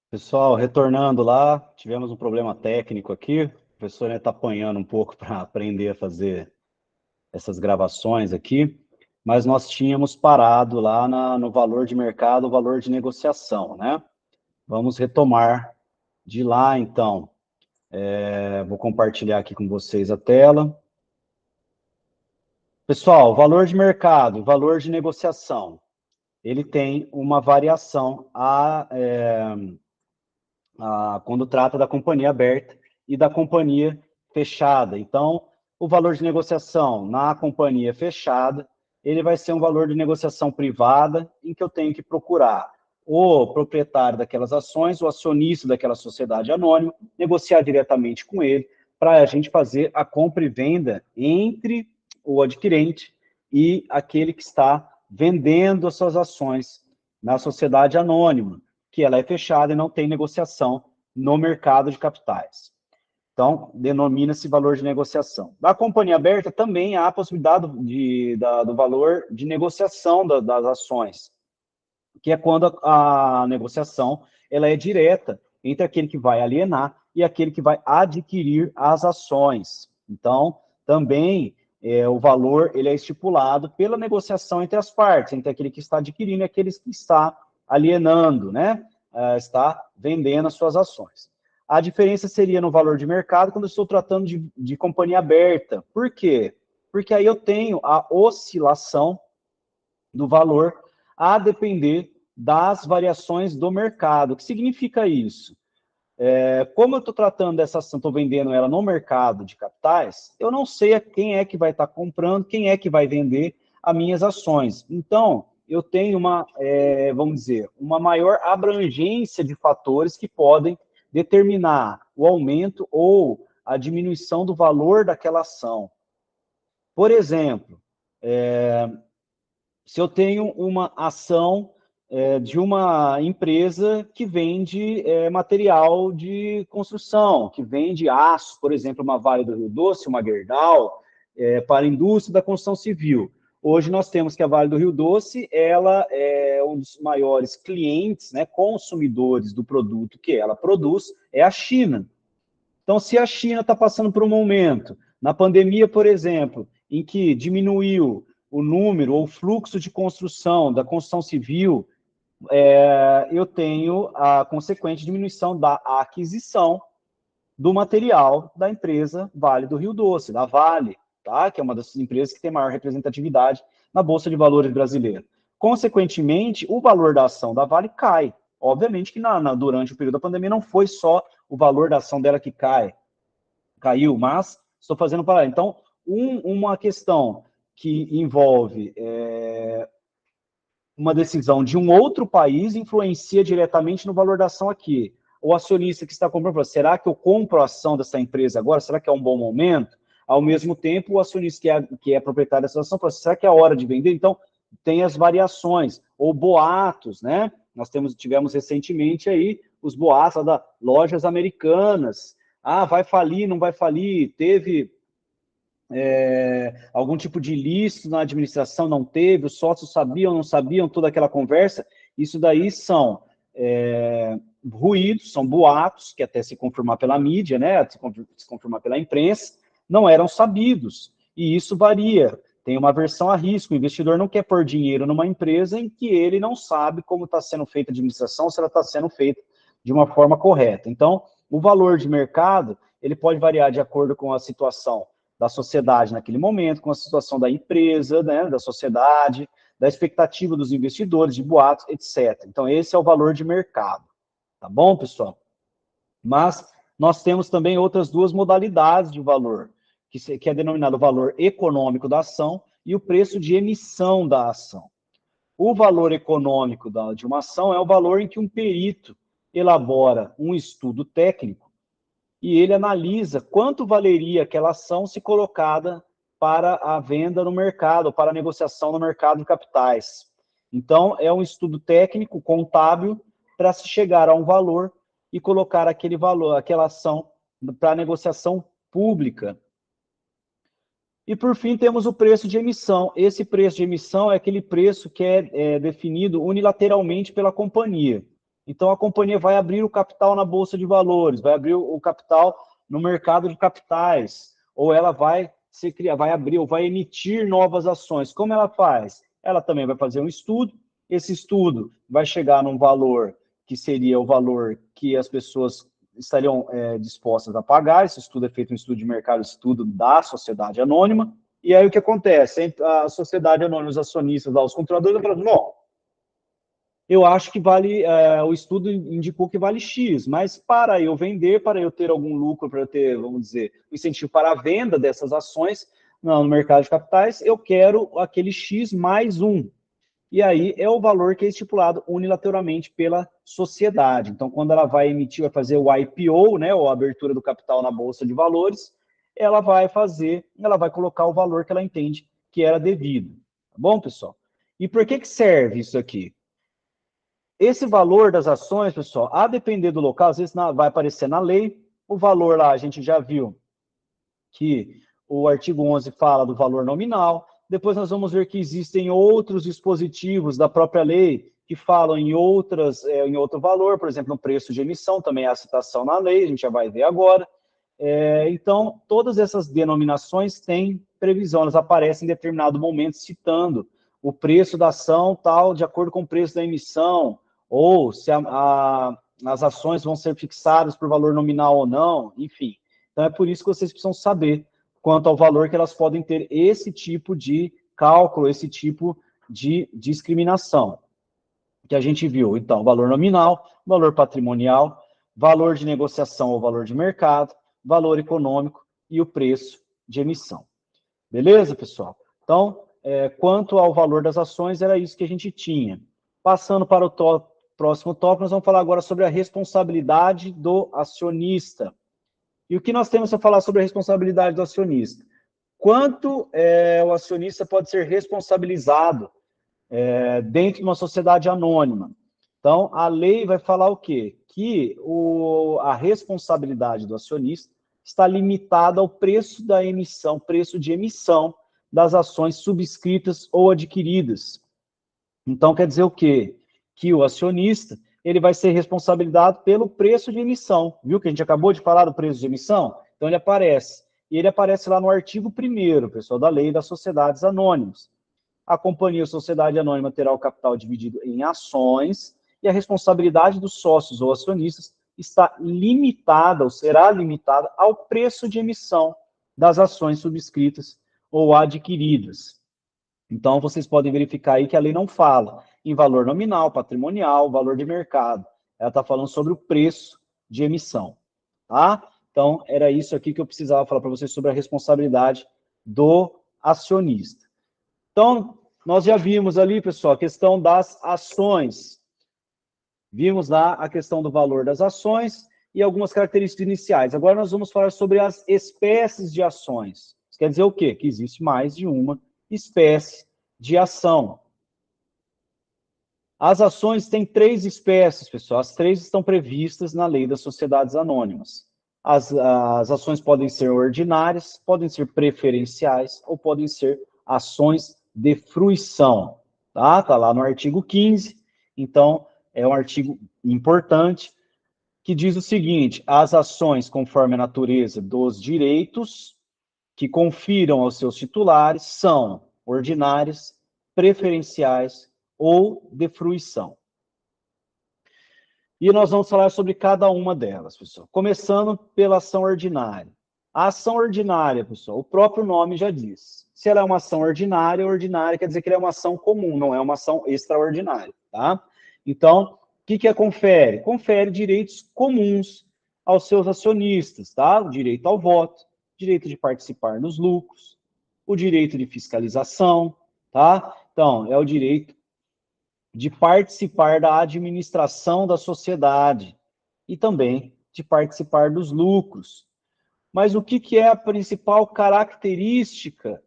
Pessoal, retornando lá, tivemos um problema técnico aqui. O professor está apanhando um pouco para aprender a fazer essas gravações aqui, mas nós tínhamos parado lá no valor de mercado, o valor de negociação, né? Vamos retomar de lá, então. Vou compartilhar aqui com vocês a tela. Pessoal, valor de mercado, valor de negociação, ele tem uma variação quando trata da companhia aberta e da companhia fechada. Então, o valor de negociação na companhia fechada, ele vai ser um valor de negociação privada, em que eu tenho que procurar o proprietário daquelas ações, o acionista daquela sociedade anônima, negociar diretamente com ele, para a gente fazer a compra e venda entre o adquirente e aquele que está vendendo as suas ações na sociedade anônima, que ela é fechada e não tem negociação no mercado de capitais. Então, denomina-se valor de negociação. Da companhia aberta, também há a possibilidade do valor de negociação das ações, que é quando a negociação ela é direta entre aquele que vai alienar e aquele que vai adquirir as ações. Então, também o valor ele é estipulado pela negociação entre as partes, entre aquele que está adquirindo e aquele que está alienando, né? Está vendendo as suas ações. A diferença seria no valor de mercado quando eu estou tratando de companhia aberta. Por quê? Porque aí eu tenho a oscilação do valor a depender das variações do mercado. O que significa isso? Como eu estou tratando dessa ação, estou vendendo ela no mercado de capitais, eu não sei quem é que vai estar comprando, quem é que vai vender as minhas ações. Então, eu tenho vamos dizer, uma maior abrangência de fatores que podem determinar o aumento ou a diminuição do valor daquela ação. Por exemplo, se eu tenho uma ação de uma empresa que vende material de construção, que vende aço, por exemplo, uma Vale do Rio Doce, uma Gerdau, para a indústria da construção civil. Hoje nós temos que a Vale do Rio Doce, ela é um dos maiores clientes, né, consumidores do produto que ela produz, é a China. Então, se a China está passando por um momento, na pandemia, por exemplo, em que diminuiu o número ou o fluxo de construção, da construção civil, eu tenho a consequente diminuição da aquisição do material da empresa Vale do Rio Doce, da Vale, tá? Que é uma das empresas que tem maior representatividade na Bolsa de Valores brasileira. Consequentemente, o valor da ação da Vale cai. Obviamente que durante o período da pandemia não foi só o valor da ação dela que caiu, mas estou fazendo paralelo. Então, uma questão que envolve uma decisão de um outro país influencia diretamente no valor da ação aqui. O acionista que está comprando, será que eu compro a ação dessa empresa agora? Será que é um bom momento? Ao mesmo tempo, o acionista que é proprietário dessa ação fala, será que é a hora de vender? Então, tem as variações, ou boatos, né? Nós tivemos recentemente aí os boatos das lojas americanas. Ah, vai falir, não vai falir? Teve algum tipo de ilícito na administração, não teve, os sócios sabiam, não sabiam, toda aquela conversa, isso daí são ruídos, são boatos, que até se confirmar pela mídia, né, se confirmar pela imprensa, não eram sabidos, e isso varia, tem uma aversão a risco, o investidor não quer pôr dinheiro numa empresa em que ele não sabe como está sendo feita a administração, se ela está sendo feita de uma forma correta. Então, o valor de mercado, ele pode variar de acordo com a situação da sociedade naquele momento, com a situação da empresa, né, da sociedade, da expectativa dos investidores, de boatos, etc. Então, esse é o valor de mercado. Tá bom, pessoal? Mas nós temos também outras duas modalidades de valor, que é denominado o valor econômico da ação e o preço de emissão da ação. O valor econômico de uma ação é o valor em que um perito elabora um estudo técnico e ele analisa quanto valeria aquela ação se colocada para a venda no mercado, para a negociação no mercado de capitais. Então, é um estudo técnico, contábil, para se chegar a um valor e colocar aquele valor, aquela ação para negociação pública. E, por fim, temos o preço de emissão. Esse preço de emissão é aquele preço que é definido unilateralmente pela companhia. Então, a companhia vai abrir o capital na Bolsa de Valores, vai abrir o capital no mercado de capitais, ou ela vai vai abrir ou vai emitir novas ações. Como ela faz? Ela também vai fazer um estudo, esse estudo vai chegar num valor que seria o valor que as pessoas estariam dispostas a pagar. Esse estudo é feito um estudo de mercado, estudo da sociedade anônima, e aí o que acontece? A sociedade anônima, os acionistas, lá, os controladores, falam, não, eu acho que vale, o estudo indicou que vale X, mas para eu vender, para eu ter algum lucro, para eu ter, vamos dizer, um incentivo para a venda dessas ações no mercado de capitais, eu quero aquele X mais um. E aí é o valor que é estipulado unilateralmente pela sociedade. Então, quando ela vai emitir, vai fazer o IPO, né, ou a abertura do capital na Bolsa de Valores, ela vai colocar o valor que ela entende que era devido. Tá bom, pessoal? E por que serve isso aqui? Esse valor das ações, pessoal, a depender do local, às vezes vai aparecer na lei, o valor lá, a gente já viu que o artigo 11 fala do valor nominal, depois nós vamos ver que existem outros dispositivos da própria lei que falam em outro valor, por exemplo, no preço de emissão, também há citação na lei, a gente já vai ver agora. Então, todas essas denominações têm previsão, elas aparecem em determinado momento citando o preço da ação tal, de acordo com o preço da emissão, ou se as ações vão ser fixadas por valor nominal ou não, enfim. Então, é por isso que vocês precisam saber quanto ao valor que elas podem ter esse tipo de cálculo, esse tipo de discriminação que a gente viu. Então, valor nominal, valor patrimonial, valor de negociação ou valor de mercado, valor econômico e o preço de emissão. Beleza, pessoal? Então, quanto ao valor das ações, era isso que a gente tinha. Passando para o próximo tópico, nós vamos falar agora sobre a responsabilidade do acionista. E o que nós temos a falar sobre a responsabilidade do acionista? Quanto o acionista pode ser responsabilizado dentro de uma sociedade anônima? Então, a lei vai falar o quê? Que a responsabilidade do acionista está limitada ao preço da emissão, preço de emissão das ações subscritas ou adquiridas. Então, quer dizer o quê? Que o acionista ele vai ser responsabilizado pelo preço de emissão. Viu que a gente acabou de falar do preço de emissão? Então, ele aparece. E ele aparece lá no artigo 1º, pessoal, da Lei das Sociedades Anônimas. A companhia ou sociedade anônima terá o capital dividido em ações e a responsabilidade dos sócios ou acionistas está limitada, ou será limitada, ao preço de emissão das ações subscritas ou adquiridas. Então, vocês podem verificar aí que a lei não fala em valor nominal, patrimonial, valor de mercado. Ela está falando sobre o preço de emissão, tá? Então, era isso aqui que eu precisava falar para vocês sobre a responsabilidade do acionista. Então, nós já vimos ali, pessoal, a questão das ações. Vimos lá a questão do valor das ações e algumas características iniciais. Agora nós vamos falar sobre as espécies de ações. Isso quer dizer o quê? Que existe mais de uma espécie de ação. As ações têm 3 espécies, pessoal. As 3 estão previstas na Lei das Sociedades Anônimas. As ações podem ser ordinárias, podem ser preferenciais ou podem ser ações de fruição. Tá? Tá lá no artigo 15. Então, é um artigo importante que diz o seguinte: as ações conforme a natureza dos direitos que confiram aos seus titulares são ordinárias, preferenciais ou de fruição. E nós vamos falar sobre cada uma delas, pessoal. Começando pela ação ordinária. A ação ordinária, pessoal, o próprio nome já diz. Se ela é uma ação ordinária, ordinária quer dizer que ela é uma ação comum, não é uma ação extraordinária, tá? Então, o que confere? Confere direitos comuns aos seus acionistas, tá? O direito ao voto, direito de participar nos lucros, o direito de fiscalização, tá? Então, é o direito de participar da administração da sociedade e também de participar dos lucros. Mas o que é a principal característica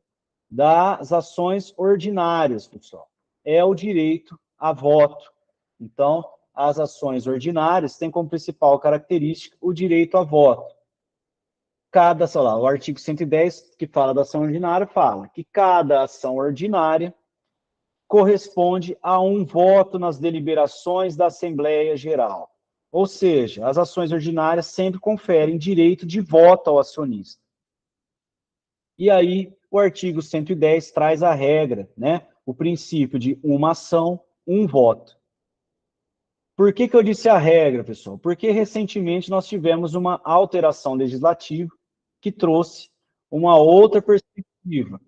das ações ordinárias, pessoal? É o direito a voto. Então, as ações ordinárias têm como principal característica o direito a voto. Sei lá, o artigo 110, que fala da ação ordinária, fala que cada ação ordinária corresponde a um voto nas deliberações da Assembleia Geral. Ou seja, as ações ordinárias sempre conferem direito de voto ao acionista. E aí, o artigo 110 traz a regra, né? O princípio de uma ação, um voto. Por que eu disse a regra, pessoal? Porque recentemente nós tivemos uma alteração legislativa que trouxe uma outra perspectiva.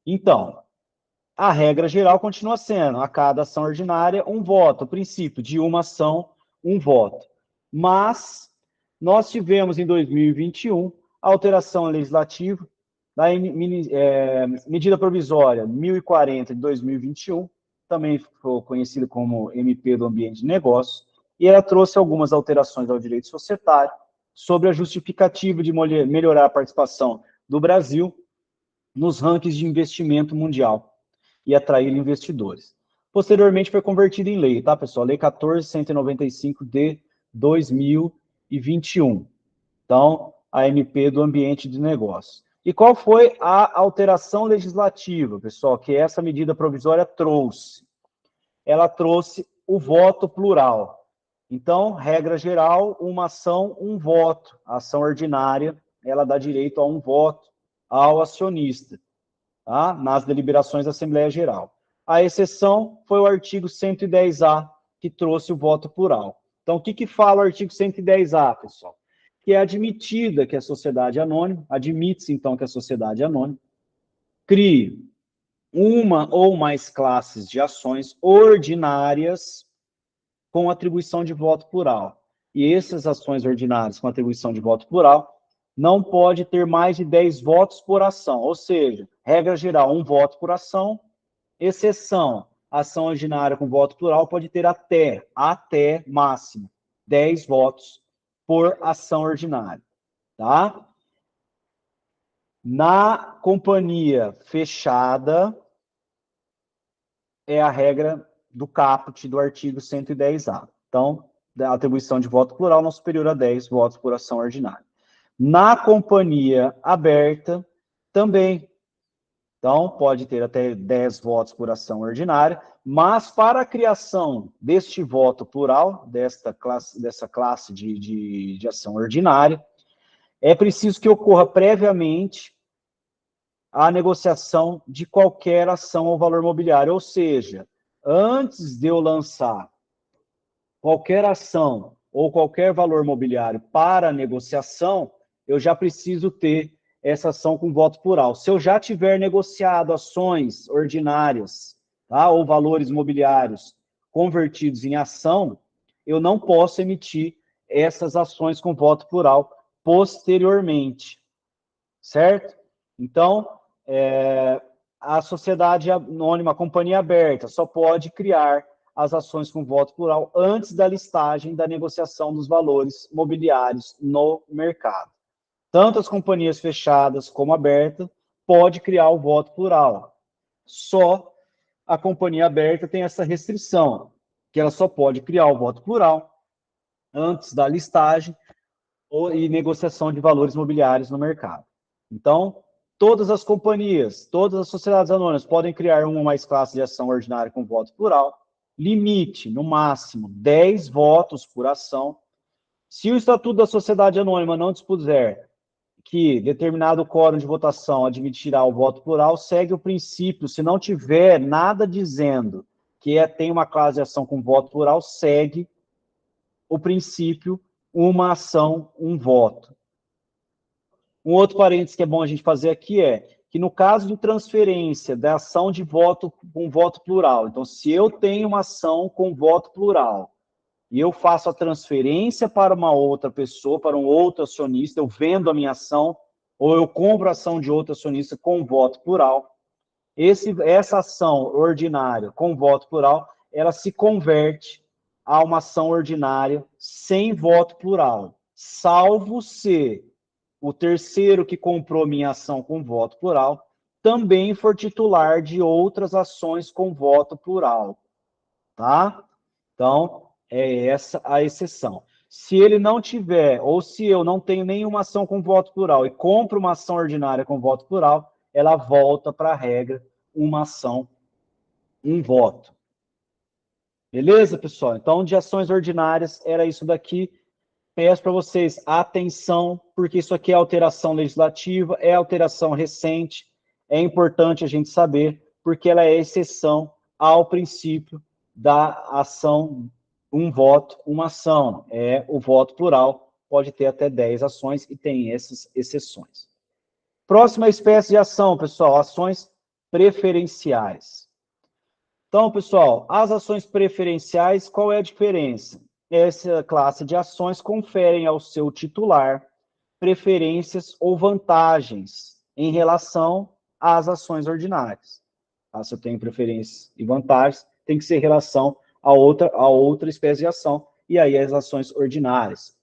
Então, a regra geral continua sendo, a cada ação ordinária, um voto. O princípio de uma ação, um voto. Mas nós tivemos em 2021 a alteração legislativa da medida provisória 1040 de 2021, também ficou conhecida como MP do Ambiente de Negócios, e ela trouxe algumas alterações ao direito societário sobre a justificativa de melhorar a participação do Brasil nos rankings de investimento mundial e atrair investidores. Posteriormente foi convertida em lei, tá, pessoal? Lei 14.195 de 2021. Então, a MP do Ambiente de Negócios. E qual foi a alteração legislativa, pessoal, que essa medida provisória trouxe? Ela trouxe o voto plural. Então, regra geral, uma ação, um voto. A ação ordinária, ela dá direito a um voto ao acionista, tá? Nas deliberações da Assembleia Geral. A exceção foi o artigo 110A, que trouxe o voto plural. Então, o que fala o artigo 110A, pessoal? Que é admitida que a sociedade anônima, admite-se, então, que a sociedade anônima crie uma ou mais classes de ações ordinárias com atribuição de voto plural. E essas ações ordinárias com atribuição de voto plural não pode ter mais de 10 votos por ação, ou seja, regra geral, um voto por ação, exceção, ação ordinária com voto plural pode ter até máximo 10 votos por ação ordinária, tá? Na companhia fechada, é a regra do caput do artigo 110A. Então, a atribuição de voto plural não superior a 10 votos por ação ordinária. Na companhia aberta, também. Então, pode ter até 10 votos por ação ordinária, mas para a criação deste voto plural, dessa classe de ação ordinária, é preciso que ocorra previamente a negociação de qualquer ação ou valor mobiliário, ou seja, antes de eu lançar qualquer ação ou qualquer valor mobiliário para negociação, eu já preciso ter essa ação com voto plural. Se eu já tiver negociado ações ordinárias, tá, ou valores mobiliários convertidos em ação, eu não posso emitir essas ações com voto plural posteriormente, certo? Então, a sociedade anônima, a companhia aberta, só pode criar as ações com voto plural antes da listagem da negociação dos valores mobiliários no mercado. Tanto as companhias fechadas como abertas pode criar o voto plural. Só a companhia aberta tem essa restrição, que ela só pode criar o voto plural antes da listagem e negociação de valores mobiliários no mercado. Então, todas as companhias, todas as sociedades anônimas podem criar uma ou mais classes de ação ordinária com voto plural. Limite, no máximo, 10 votos por ação. Se o Estatuto da Sociedade Anônima não dispuser que determinado quórum de votação admitirá o voto plural, segue o princípio, se não tiver nada dizendo que tem uma classe de ação com voto plural, segue o princípio uma ação, um voto. Um outro parênteses que é bom a gente fazer aqui é que no caso de transferência da ação de voto com voto plural, então se eu tenho uma ação com voto plural e eu faço a transferência para uma outra pessoa, para um outro acionista, eu vendo a minha ação, ou eu compro a ação de outro acionista com voto plural, essa ação ordinária com voto plural, ela se converte a uma ação ordinária sem voto plural, salvo se o terceiro que comprou minha ação com voto plural também for titular de outras ações com voto plural, tá? Então, é essa a exceção. Se ele não tiver, ou se eu não tenho nenhuma ação com voto plural e compro uma ação ordinária com voto plural, ela volta para a regra uma ação, um voto. Beleza, pessoal? Então, de ações ordinárias, era isso daqui. Peço para vocês atenção, porque isso aqui é alteração legislativa, é alteração recente, é importante a gente saber, porque ela é exceção ao princípio da ação, um voto, uma ação. É o voto plural, pode ter até 10 ações e tem essas exceções. Próxima espécie de ação, pessoal, ações preferenciais. Então, pessoal, as ações preferenciais, qual é a diferença? Essa classe de ações conferem ao seu titular preferências ou vantagens em relação às ações ordinárias. Tá? Se eu tenho preferências e vantagens, tem que ser em relação a outra espécie de ação, e aí as ações ordinárias.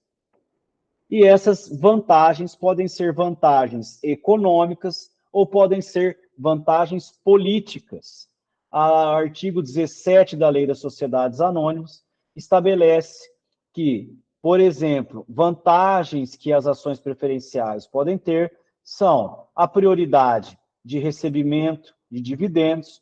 E essas vantagens podem ser vantagens econômicas ou podem ser vantagens políticas. O artigo 17 da Lei das Sociedades Anônimas estabelece que, por exemplo, vantagens que as ações preferenciais podem ter são a prioridade de recebimento de dividendos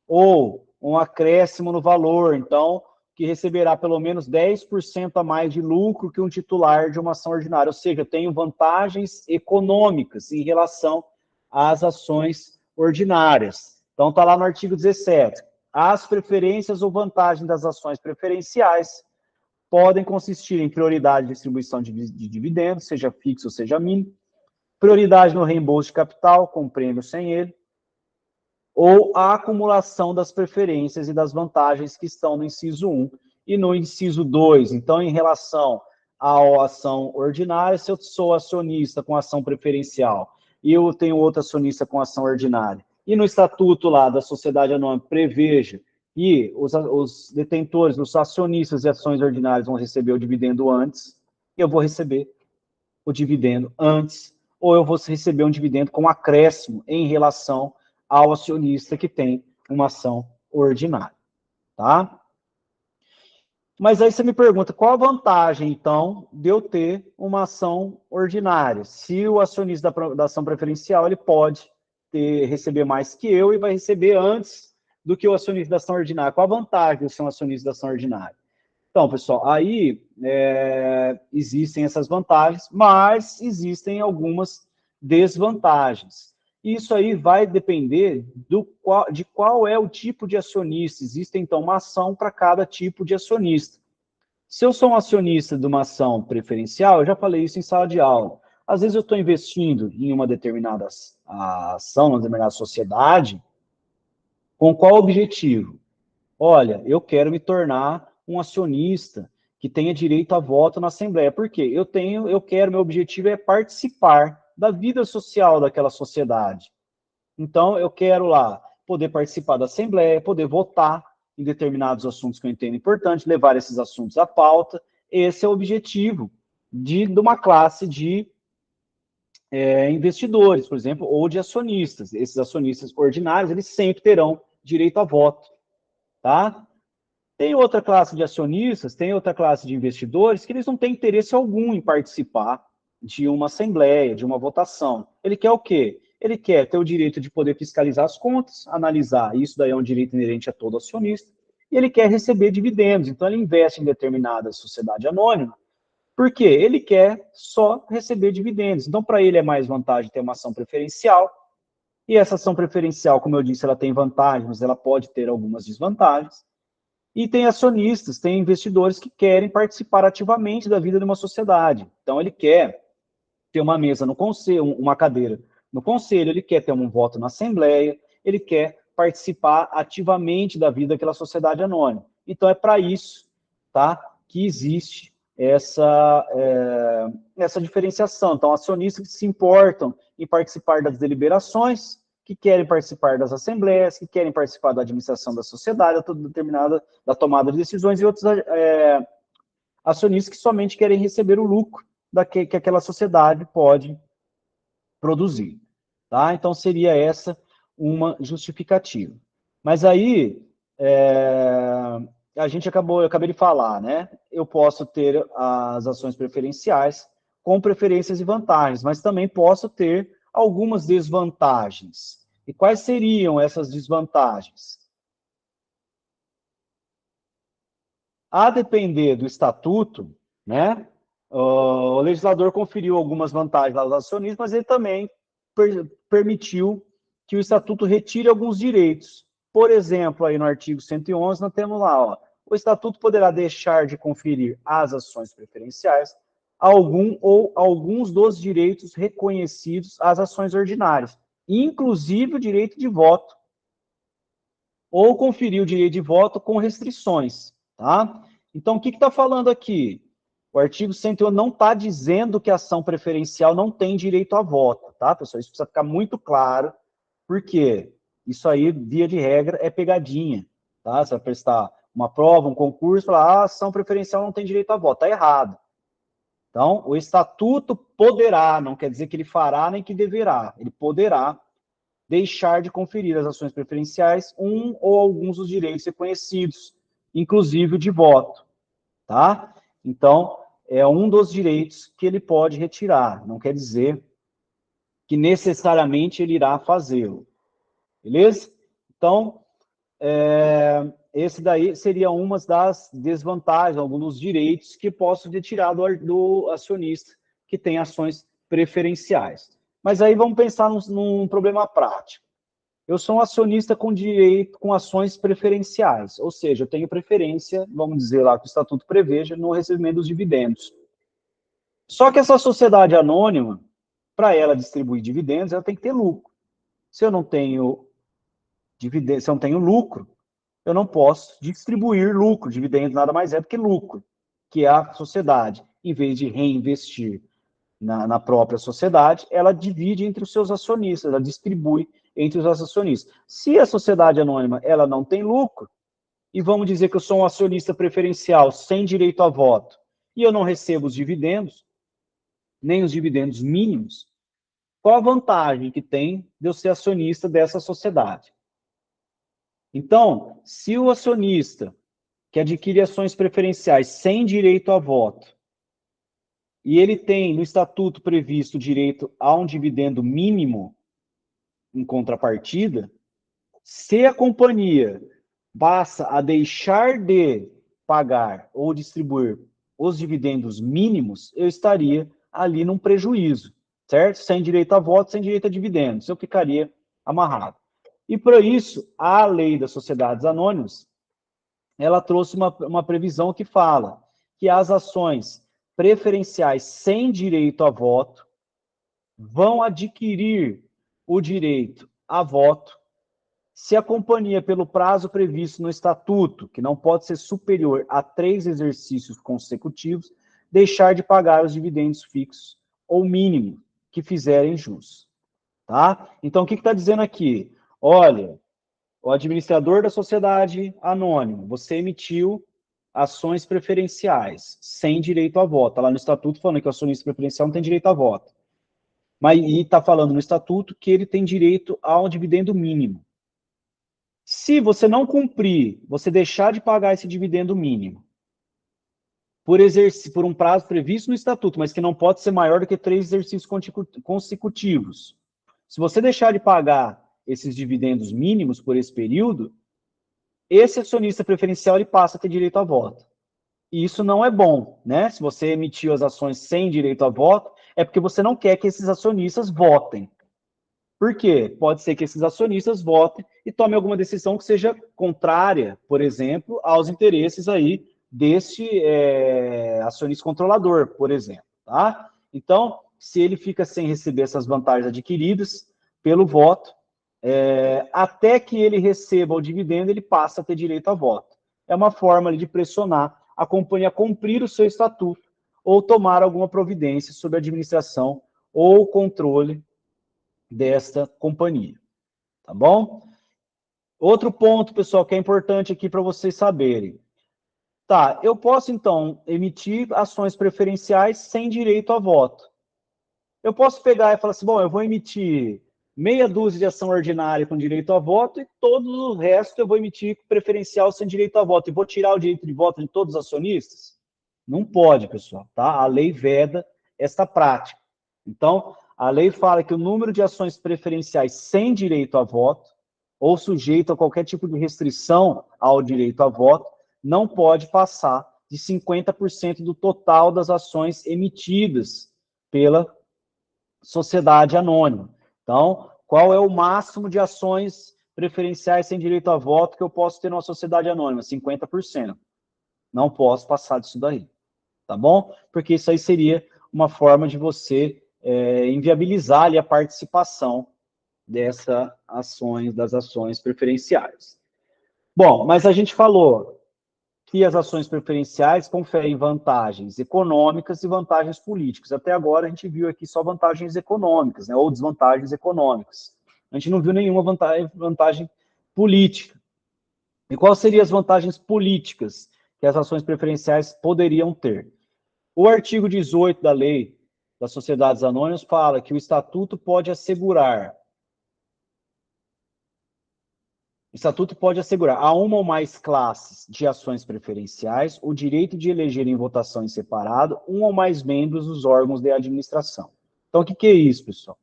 ou um acréscimo no valor, então, que receberá pelo menos 10% a mais de lucro que um titular de uma ação ordinária. Ou seja, eu tenho vantagens econômicas em relação às ações ordinárias. Então, está lá no artigo 17. As preferências ou vantagens das ações preferenciais podem consistir em prioridade de distribuição de dividendos, seja fixo ou seja mínimo, prioridade no reembolso de capital, com prêmio ou sem ele, ou a acumulação das preferências e das vantagens que estão no inciso 1 e no inciso 2. Então, em relação à ação ordinária, se eu sou acionista com ação preferencial e eu tenho outro acionista com ação ordinária, e no estatuto lá da sociedade anônima preveja que os detentores, os acionistas de ações ordinárias vão receber o dividendo antes, eu vou receber o dividendo antes, ou eu vou receber um dividendo com acréscimo em relação ao acionista que tem uma ação ordinária, tá? Mas aí você me pergunta, qual a vantagem, então, de eu ter uma ação ordinária? Se o acionista da ação preferencial, ele pode receber mais que eu e vai receber antes do que o acionista da ação ordinária. Qual a vantagem de eu ser um acionista da ação ordinária? Então, pessoal, aí existem essas vantagens, mas existem algumas desvantagens. Isso aí vai depender de qual é o tipo de acionista. Existe, então, uma ação para cada tipo de acionista. Se eu sou um acionista de uma ação preferencial, eu já falei isso em sala de aula. Às vezes eu estou investindo em uma determinada ação, uma determinada sociedade, com qual objetivo? Olha, eu quero me tornar um acionista que tenha direito a voto na Assembleia. Por quê? Meu objetivo é participar da vida social daquela sociedade. Então, eu quero lá poder participar da Assembleia, poder votar em determinados assuntos que eu entendo importante, levar esses assuntos à pauta. Esse é o objetivo de uma classe de investidores, por exemplo, ou de acionistas. Esses acionistas ordinários, eles sempre terão direito a voto, tá? Tem outra classe de acionistas, tem outra classe de investidores que eles não têm interesse algum em participar de uma assembleia, de uma votação. Ele quer o quê? Ele quer ter o direito de poder fiscalizar as contas, analisar, isso daí é um direito inerente a todo acionista, e ele quer receber dividendos, então ele investe em determinada sociedade anônima, porque ele quer só receber dividendos. Então, para ele é mais vantagem ter uma ação preferencial, e essa ação preferencial, como eu disse, ela tem vantagens, mas ela pode ter algumas desvantagens. E tem acionistas, tem investidores que querem participar ativamente da vida de uma sociedade. Então, ele quer ter uma mesa no conselho, uma cadeira no conselho, ele quer ter um voto na assembleia, ele quer participar ativamente da vida daquela sociedade anônima. Então, é para isso, tá, que existe essa diferenciação. Então, acionistas que se importam em participar das deliberações, que querem participar das assembleias, que querem participar da administração da sociedade, da tomada de decisões, e outros acionistas que somente querem receber o lucro que aquela sociedade pode produzir. Tá? Então, seria essa uma justificativa. Mas aí, eu acabei de falar, né? Eu posso ter as ações preferenciais com preferências e vantagens, mas também posso ter algumas desvantagens. E quais seriam essas desvantagens? A depender do estatuto, né, o legislador conferiu algumas vantagens aos acionistas, mas ele também permitiu que o estatuto retire alguns direitos. Por exemplo, aí no artigo 111, nós temos lá, ó, o estatuto poderá deixar de conferir às ações preferenciais algum ou alguns dos direitos reconhecidos às ações ordinárias, inclusive o direito de voto, ou conferir o direito de voto com restrições, tá? Então, o que está falando aqui? O artigo 111 não está dizendo que a ação preferencial não tem direito a voto, tá, pessoal? Isso precisa ficar muito claro, porque isso aí, via de regra, é pegadinha, tá? Você vai prestar uma prova, um concurso, falar, a ação preferencial não tem direito a voto, tá errado. Então, o estatuto poderá, não quer dizer que ele fará nem que deverá, ele poderá deixar de conferir às ações preferenciais um ou alguns dos direitos reconhecidos, inclusive o de voto, tá? Então, é um dos direitos que ele pode retirar, não quer dizer que necessariamente ele irá fazê-lo, beleza? Então, esse daí seria uma das desvantagens, alguns dos direitos que posso retirar do acionista que tem ações preferenciais. Mas aí vamos pensar num problema prático. Eu sou um acionista com direito, com ações preferenciais, ou seja, eu tenho preferência, vamos dizer lá que o estatuto preveja, no recebimento dos dividendos. Só que essa sociedade anônima, para ela distribuir dividendos, ela tem que ter lucro. Se eu não tenho dividendos, se eu não tenho lucro, eu não posso distribuir lucro. Dividendos nada mais é do que lucro, que a sociedade, em vez de reinvestir na própria sociedade, ela divide entre os seus acionistas, ela distribui entre os acionistas. Se a sociedade anônima ela não tem lucro, e vamos dizer que eu sou um acionista preferencial sem direito a voto, e eu não recebo os dividendos, nem os dividendos mínimos, qual a vantagem que tem de eu ser acionista dessa sociedade? Então, se o acionista que adquire ações preferenciais sem direito a voto, e ele tem no estatuto previsto direito a um dividendo mínimo em contrapartida, se a companhia passa a deixar de pagar ou distribuir os dividendos mínimos, eu estaria ali num prejuízo, certo? Sem direito a voto, sem direito a dividendos, eu ficaria amarrado. E para isso, a lei das sociedades anônimas, ela trouxe uma previsão que fala que as ações preferenciais sem direito a voto vão adquirir o direito a voto se a companhia, pelo prazo previsto no estatuto, que não pode ser superior a 3 exercícios consecutivos, deixar de pagar os dividendos fixos ou mínimo que fizerem jus. Tá? Então, o que está dizendo aqui? Olha, o administrador da sociedade anônima, você emitiu ações preferenciais sem direito a voto. Está lá no estatuto falando que o acionista preferencial não tem direito a voto. Mas está falando no estatuto que ele tem direito a um dividendo mínimo. Se você não cumprir, você deixar de pagar esse dividendo mínimo por um prazo previsto no estatuto, mas que não pode ser maior do que 3 exercícios consecutivos. Se você deixar de pagar esses dividendos mínimos por esse período, esse acionista preferencial ele passa a ter direito a voto. E isso não é bom, né? Se você emitiu as ações sem direito a voto, é porque você não quer que esses acionistas votem. Por quê? Pode ser que esses acionistas votem e tomem alguma decisão que seja contrária, por exemplo, aos interesses aí deste acionista controlador, por exemplo. Tá? Então, se ele fica sem receber essas vantagens adquiridas pelo voto, até que ele receba o dividendo, ele passa a ter direito a voto. É uma forma ali de pressionar a companhia a cumprir o seu estatuto ou tomar alguma providência sobre a administração ou controle desta companhia, tá bom? Outro ponto, pessoal, que é importante aqui para vocês saberem. Tá, eu posso, então, emitir ações preferenciais sem direito a voto. Eu posso pegar e falar assim, bom, eu vou emitir meia dúzia de ação ordinária com direito a voto e todo o resto eu vou emitir preferencial sem direito a voto. E vou tirar o direito de voto de todos os acionistas? Não pode, pessoal, tá? A lei veda esta prática. Então, a lei fala que o número de ações preferenciais sem direito a voto, ou sujeito a qualquer tipo de restrição ao direito a voto, não pode passar de 50% do total das ações emitidas pela sociedade anônima. Então, qual é o máximo de ações preferenciais sem direito a voto que eu posso ter numa sociedade anônima? 50%. Não posso passar disso daí, tá bom? Porque isso aí seria uma forma de você inviabilizar ali a participação das ações preferenciais. Bom, mas a gente falou que as ações preferenciais conferem vantagens econômicas e vantagens políticas. Até agora a gente viu aqui só vantagens econômicas, né, ou desvantagens econômicas. A gente não viu nenhuma vantagem política. E quais seriam as vantagens políticas que as ações preferenciais poderiam ter? O artigo 18 da Lei das Sociedades Anônimas fala que o Estatuto pode assegurar a uma ou mais classes de ações preferenciais o direito de eleger em votação em separado um ou mais membros dos órgãos de administração. Então, o que é isso, pessoal?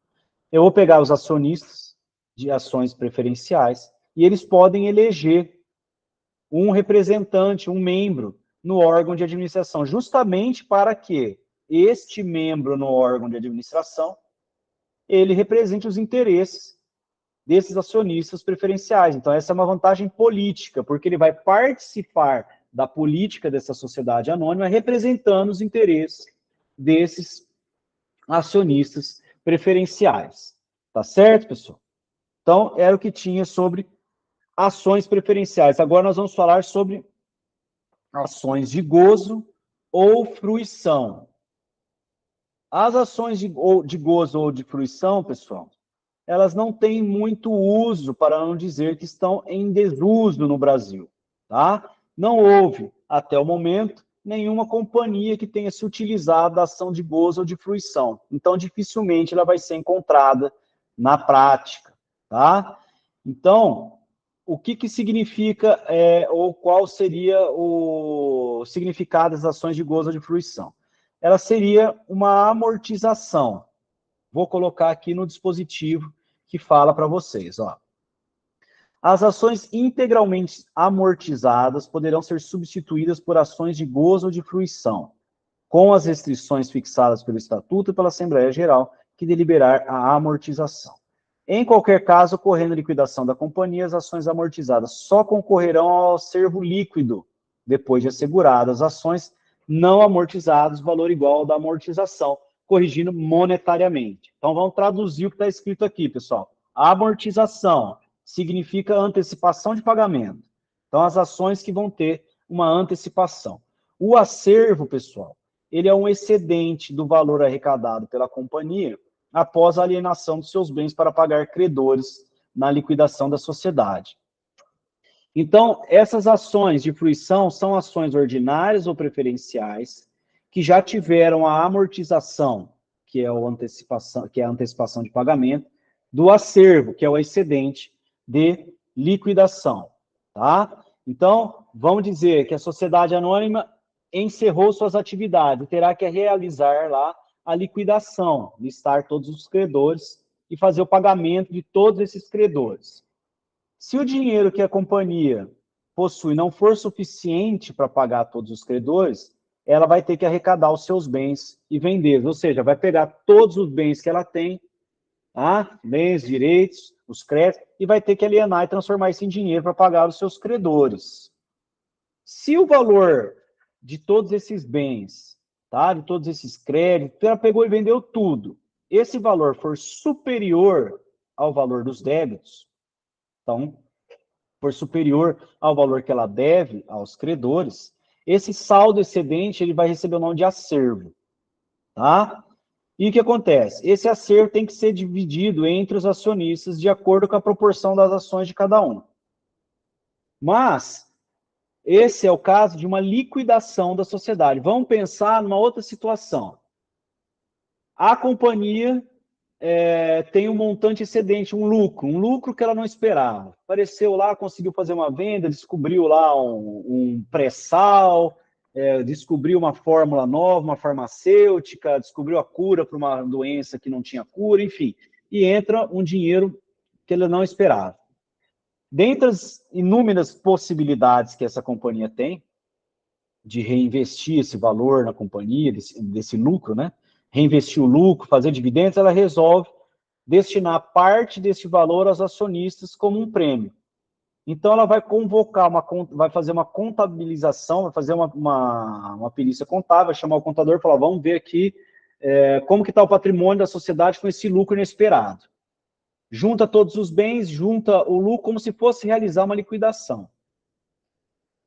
Eu vou pegar os acionistas de ações preferenciais e eles podem eleger um representante, um membro no órgão de administração, justamente para que este membro no órgão de administração ele represente os interesses desses acionistas preferenciais. Então, essa é uma vantagem política, porque ele vai participar da política dessa sociedade anônima, representando os interesses desses acionistas preferenciais. Tá certo, pessoal? Então, era o que tinha sobre ações preferenciais. Agora nós vamos falar sobre ações de gozo ou fruição. As ações de gozo ou de fruição, pessoal, elas não têm muito uso, para não dizer que estão em desuso no Brasil, tá? Não houve, até o momento, nenhuma companhia que tenha se utilizado da ação de gozo ou de fruição. Então, dificilmente ela vai ser encontrada na prática, tá? Então, o que significa, ou qual seria o significado das ações de gozo ou de fruição? Ela seria uma amortização. Vou colocar aqui no dispositivo que fala para vocês, ó. As ações integralmente amortizadas poderão ser substituídas por ações de gozo ou de fruição, com as restrições fixadas pelo Estatuto e pela Assembleia Geral, que deliberar a amortização. Em qualquer caso, ocorrendo a liquidação da companhia, as ações amortizadas só concorrerão ao acervo líquido, depois de asseguradas as ações não amortizadas, valor igual ao da amortização, corrigindo monetariamente. Então, vamos traduzir o que está escrito aqui, pessoal. A amortização significa antecipação de pagamento. Então, as ações que vão ter uma antecipação. O acervo, pessoal, ele é um excedente do valor arrecadado pela companhia após a alienação dos seus bens para pagar credores na liquidação da sociedade. Então, essas ações de fruição são ações ordinárias ou preferenciais que já tiveram a amortização, que é a antecipação de pagamento, do acervo, que é o excedente de liquidação, tá? Então, vamos dizer que a sociedade anônima encerrou suas atividades, terá que realizar lá a liquidação, listar todos os credores e fazer o pagamento de todos esses credores. Se o dinheiro que a companhia possui não for suficiente para pagar todos os credores, ela vai ter que arrecadar os seus bens e vendê-los, ou seja, vai pegar todos os bens que ela tem, tá? Bens, direitos, os créditos, e vai ter que alienar e transformar isso em dinheiro para pagar os seus credores. Se o valor de todos esses bens, tá? De todos esses créditos, ela pegou e vendeu tudo, esse valor for superior ao valor dos débitos, então, for superior ao valor que ela deve aos credores, esse saldo excedente ele vai receber o nome de acervo, tá? E o que acontece? Esse acervo tem que ser dividido entre os acionistas de acordo com a proporção das ações de cada um. Mas esse é o caso de uma liquidação da sociedade. Vamos pensar numa outra situação. A companhia tem um montante excedente, um lucro que ela não esperava. Apareceu lá, conseguiu fazer uma venda, descobriu lá um pré-sal, descobriu uma fórmula nova, uma farmacêutica, descobriu a cura para uma doença que não tinha cura, enfim. E entra um dinheiro que ela não esperava. Dentre as inúmeras possibilidades que essa companhia tem, de reinvestir esse valor na companhia, desse lucro, né? Reinvestir o lucro, fazer dividendos, ela resolve destinar parte desse valor aos acionistas como um prêmio. Então, ela vai convocar, vai fazer uma contabilização, vai fazer uma perícia contábil, vai chamar o contador e falar, vamos ver aqui como que está o patrimônio da sociedade com esse lucro inesperado. Junta todos os bens, junta o lucro como se fosse realizar uma liquidação.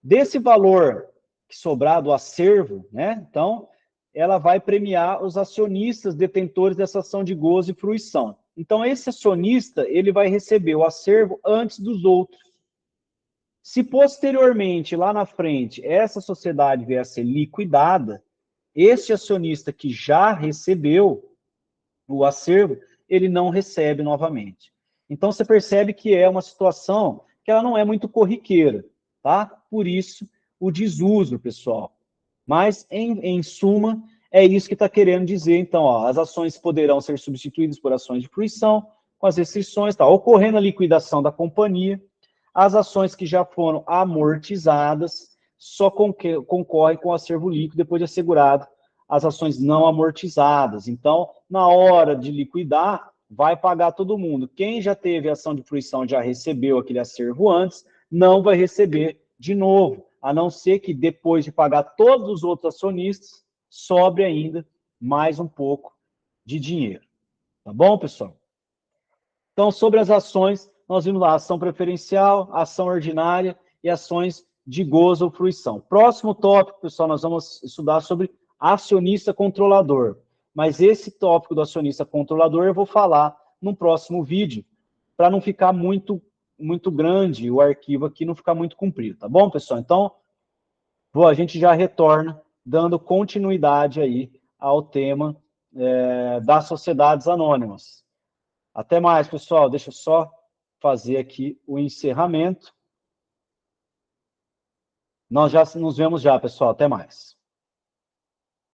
Desse valor que sobrar do acervo, né? Então, ela vai premiar os acionistas detentores dessa ação de gozo e fruição. Então, esse acionista, ele vai receber o acervo antes dos outros. Se posteriormente, lá na frente, essa sociedade vier a ser liquidada, esse acionista que já recebeu o acervo, ele não recebe novamente. Então, você percebe que é uma situação que ela não é muito corriqueira, tá? Por isso, o desuso, pessoal. Mas, em suma, é isso que está querendo dizer. Então, ó, as ações poderão ser substituídas por ações de fruição, com as restrições, tá? Ocorrendo a liquidação da companhia, as ações que já foram amortizadas só concorrem com o acervo líquido depois de assegurado as ações não amortizadas. Então, na hora de liquidar, vai pagar todo mundo. Quem já teve ação de fruição, já recebeu aquele acervo antes, não vai receber de novo, a não ser que depois de pagar todos os outros acionistas, sobre ainda mais um pouco de dinheiro. Tá bom, pessoal? Então, sobre as ações, nós vimos lá ação preferencial, ação ordinária e ações de gozo ou fruição. Próximo tópico, pessoal, nós vamos estudar sobre acionista controlador. Mas esse tópico do acionista controlador eu vou falar no próximo vídeo, para não ficar muito grande o arquivo aqui, não ficar muito comprido, tá bom, pessoal? Então, a gente já retorna dando continuidade aí ao tema das sociedades anônimas. Até mais, pessoal. Deixa eu só fazer aqui o encerramento. Nós já nos vemos já, pessoal. Até mais.